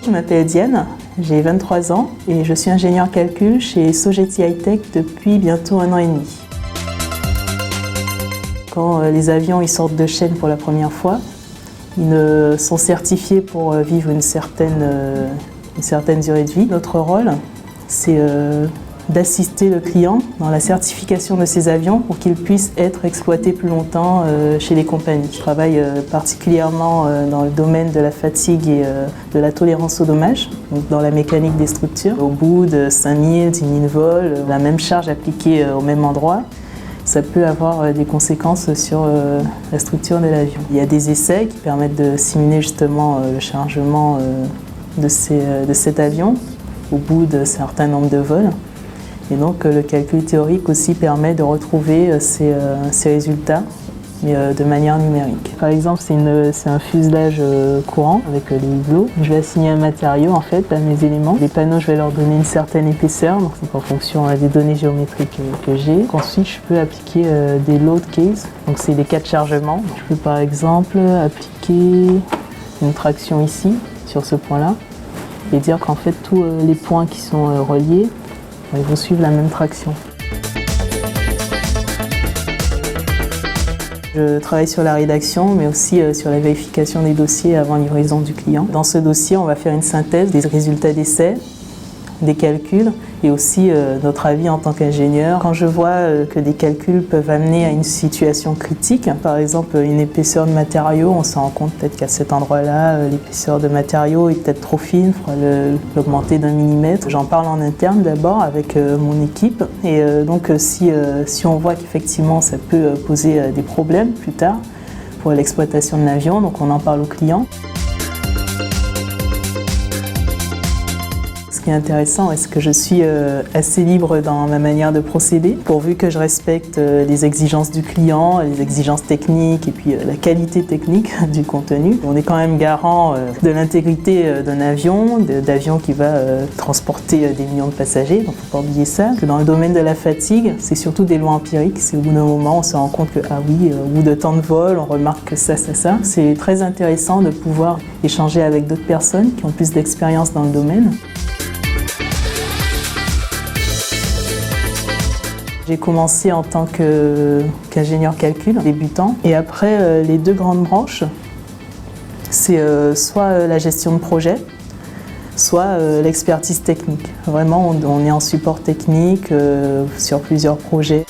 Je m'appelle Diane, j'ai 23 ans et je suis ingénieure calcul chez Sogeti High-Tech depuis bientôt 1 an et demi. Quand les avions ils sortent de chaîne pour la première fois, ils sont certifiés pour vivre une certaine durée de vie. Notre rôle, c'est d'assister le client dans la certification de ces avions pour qu'ils puissent être exploités plus longtemps chez les compagnies. Je travaille particulièrement dans le domaine de la fatigue et de la tolérance au dommage, donc dans la mécanique des structures. Au bout de 5000, 10 000 vols, la même charge appliquée au même endroit, ça peut avoir des conséquences sur la structure de l'avion. Il y a des essais qui permettent de simuler justement le chargement de cet avion au bout d'un certain nombre de vols. Et donc le calcul théorique aussi permet de retrouver ces résultats, mais de manière numérique. Par exemple, c'est un fuselage courant avec les hublots. Je vais assigner un matériau en fait à mes éléments. Les panneaux, je vais leur donner une certaine épaisseur, donc c'est en fonction des données géométriques que j'ai. Ensuite, je peux appliquer des load cases, donc c'est des cas de chargement. Je peux par exemple appliquer une traction ici, sur ce point-là, et dire qu'en fait tous les points qui sont reliés, ils vont suivre la même traction. Je travaille sur la rédaction, mais aussi sur la vérification des dossiers avant livraison du client. Dans ce dossier, on va faire une synthèse des résultats d'essai, des calculs et aussi notre avis en tant qu'ingénieur. Quand je vois que des calculs peuvent amener à une situation critique, par exemple une épaisseur de matériau, on se rend compte peut-être qu'à cet endroit-là, l'épaisseur de matériau est peut-être trop fine, il faudra l'augmenter d'1 millimètre. J'en parle en interne d'abord avec mon équipe et donc si on voit qu'effectivement ça peut poser des problèmes plus tard pour l'exploitation de l'avion, donc on en parle au client. Ce qui est intéressant, c'est que je suis assez libre dans ma manière de procéder, pourvu que je respecte les exigences du client, les exigences techniques et puis la qualité technique du contenu. On est quand même garant de l'intégrité d'un avion, d'avion qui va transporter des millions de passagers, donc il ne faut pas oublier ça. Que dans le domaine de la fatigue, c'est surtout des lois empiriques. C'est au bout d'un moment, on se rend compte que, ah oui, au bout de tant de vols, on remarque que ça. C'est très intéressant de pouvoir échanger avec d'autres personnes qui ont plus d'expérience dans le domaine. J'ai commencé en tant qu'ingénieur calcul débutant et après les 2 grandes branches, c'est soit la gestion de projet, soit l'expertise technique. Vraiment, on est en support technique sur plusieurs projets.